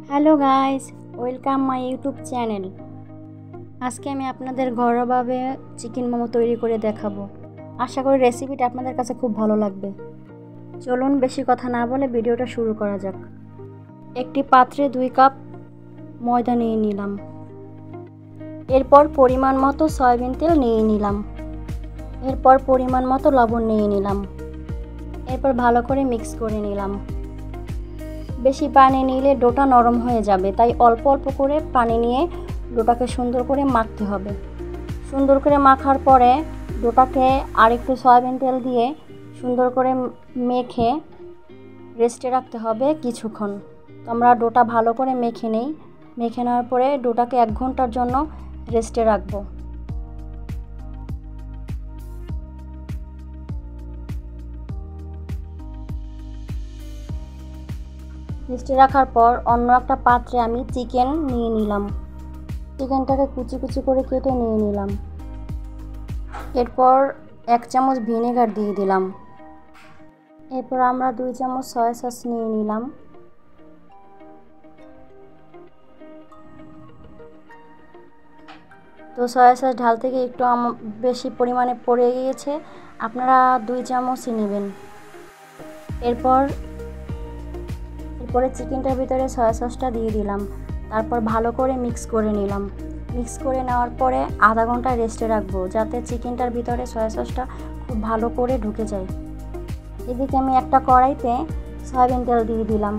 Hello guys, welcome my YouTube channel. আজকে আমি আপনাদের ঘরোয়াভাবে চিকেন মোমো তৈরি করে দেখাবো। আশা করি রেসিপিটা আপনাদের কাছে খুব ভালো লাগবে। চলুন বেশি কথা না বলে ভিডিওটা শুরু করা যাক। একটি পাত্রে 2 কাপ ময়দা নিয়ে নিলাম। এরপর পরিমাণ মতো সয়াবিন তেল নিয়ে নিলাম। এরপর পরিমাণ মতো লবণ নিয়ে নিলাম। এরপর ভালো করে মিক্স করে নিলাম। বেশি পানি নিলে ডোটা নরম হয়ে যাবে, তাই অল্প অল্প করে পানি নিয়ে ডোটাকে সুন্দর করে মাখতে হবে। সুন্দর করে মাখার পরে ডোটাকে আরেকটু সয়াবিন তেল দিয়ে সুন্দর করে মেখে রেস্টে রাখতে হবে কিছুক্ষণ। তো আমরা ডোটা ভালো করে মেখে নেই। মেখে নেওয়ার পরে ডোটাকে 1 ঘন্টার জন্য রেস্টে রাখবো। রেস্টে রাখার পর অন্য একটা পাত্রে আমি চিকেন নিয়ে নিলাম। চিকেনটাকে কুচি কুচি করে কেটে নিয়ে নিলাম। এরপর 1 চামচ ভিনেগার দিয়ে দিলাম। এরপর আমরা 2 চামচ সয়া সস নিয়ে নিলাম। তো সয়া সস ঢালতে গিয়ে একটু বেশি পরিমাণে পড়ে গিয়েছে, আপনারা 2 চামচই নেবেন। এরপরে চিকেনটার ভিতরে সয়া সসটা দিয়ে দিলাম। তারপর ভালো করে মিক্স করে নিলাম। মিক্স করে নেওয়ার পরে আধা ঘন্টা রেস্টে রাখবো, যাতে চিকেনটার ভিতরে সয়া সসটা খুব ভালো করে ঢুকে যায়। এদিকে আমি একটা কড়াইতে সয়াবিন তেল দিয়ে দিলাম।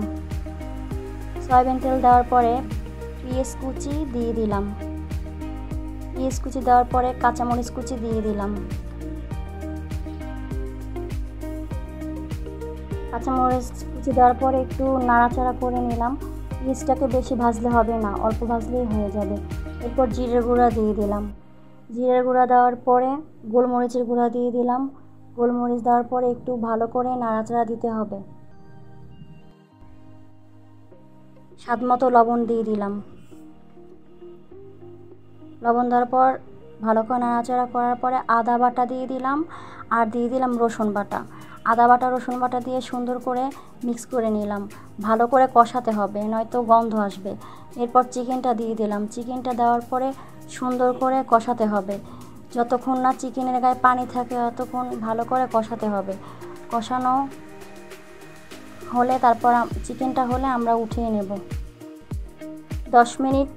সয়াবিন তেল দেওয়ার পরে পেঁয়াজ কুচি দিয়ে দিলাম। পেঁয়াজ কুচি দেওয়ার পরে কাঁচামরিচ কুচি দিয়ে দিলাম। কাঁচামরিচ কুচি দেওয়ার পরে একটু নাড়াচাড়া করে নিলাম। পেঁয়াজটাকে বেশি ভাজলে হবে না, অল্প ভাজলেই হয়ে যাবে। এরপর জিরের গুঁড়া দিয়ে দিলাম। জিরের গুঁড়া দেওয়ার পরে গোলমরিচের গুঁড়া দিয়ে দিলাম। গোলমরিচ দেওয়ার পরে একটু ভালো করে নাড়াচাড়া দিতে হবে। স্বাদমতো লবণ দিয়ে দিলাম। লবণ দেওয়ার পর ভালো করে নাড়াচাড়া করার পরে আদা বাটা দিয়ে দিলাম আর দিয়ে দিলাম রসুন বাটা। আদা বাটা রসুন বাটা দিয়ে সুন্দর করে মিক্স করে নিলাম। ভালো করে কষাতে হবে, নয়তো গন্ধ আসবে। এরপর চিকেনটা দিয়ে দিলাম। চিকেনটা দেওয়ার পরে সুন্দর করে কষাতে হবে। যতক্ষণ না চিকেনের গায়ে পানি থাকে ততক্ষণ ভালো করে কষাতে হবে। কষানো হলে তারপর চিকেনটা হলে আমরা উঠিয়ে নেব। 10 মিনিট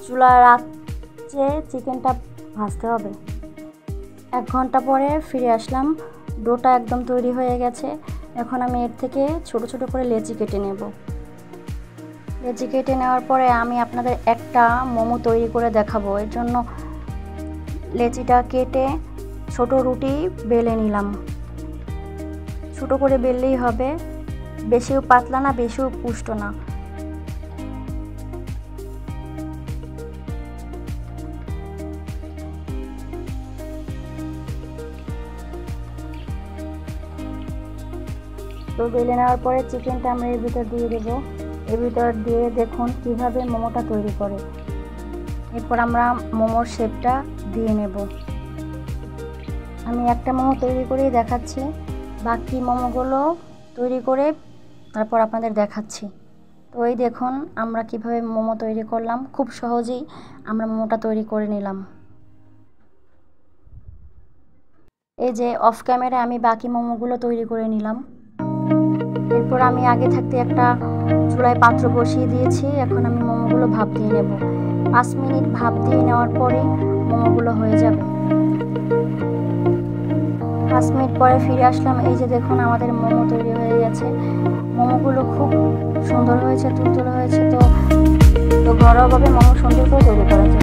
চুলার আঁচে চিকেনটা ভাজতে হবে। 1 ঘন্টা পরে ফিরে আসলাম। ডোটা একদম তৈরি হয়ে গেছে। এখন আমি এর থেকে ছোট ছোট করে লেচি কেটে নেব। লেচি কেটে নেওয়ার পরে আমি আপনাদের একটা মোমো তৈরি করে দেখাবো। এর জন্য লেচিটা কেটে ছোট রুটি বেলে নিলাম। ছোট করে বেললেই হবে, বেশিও পাতলা না বেশিও পুষ্ট না। তো বেলে নেওয়ার পরে চিকেনটা আমরা এর ভিতর দিয়ে দেবো। এর ভিতর দিয়ে দেখুন কিভাবে মোমোটা তৈরি করে। এরপর আমরা মোমোর শেপটা দিয়ে নেব। আমি একটা মোমো তৈরি করেই দেখাচ্ছি, বাকি মোমোগুলো তৈরি করে তারপর আপনাদের দেখাচ্ছি। তো এই দেখুন আমরা কিভাবে মোমো তৈরি করলাম। খুব সহজেই আমরা মোমোটা তৈরি করে নিলাম। এই যে অফ ক্যামেরা আমি বাকি মোমোগুলো তৈরি করে নিলাম। এরপর আমি আগে থাকতে একটা চুলায় পাত্র বসিয়ে দিয়েছি। এখন আমি মোমোগুলো ভাপ দিয়ে নেব। 5 মিনিট ভাপ দিয়ে নেওয়ার পরে মোমোগুলো হয়ে যাবে। 5 মিনিট পরে ফিরে আসলাম। এই যে দেখুন আমাদের মোমো তৈরি হয়ে গেছে। মোমোগুলো খুব সুন্দর হয়েছে, তুলতুলে হয়েছে। তো ঘরোয়াভাবে মোমো সুন্দর করে তৈরি করা যায়।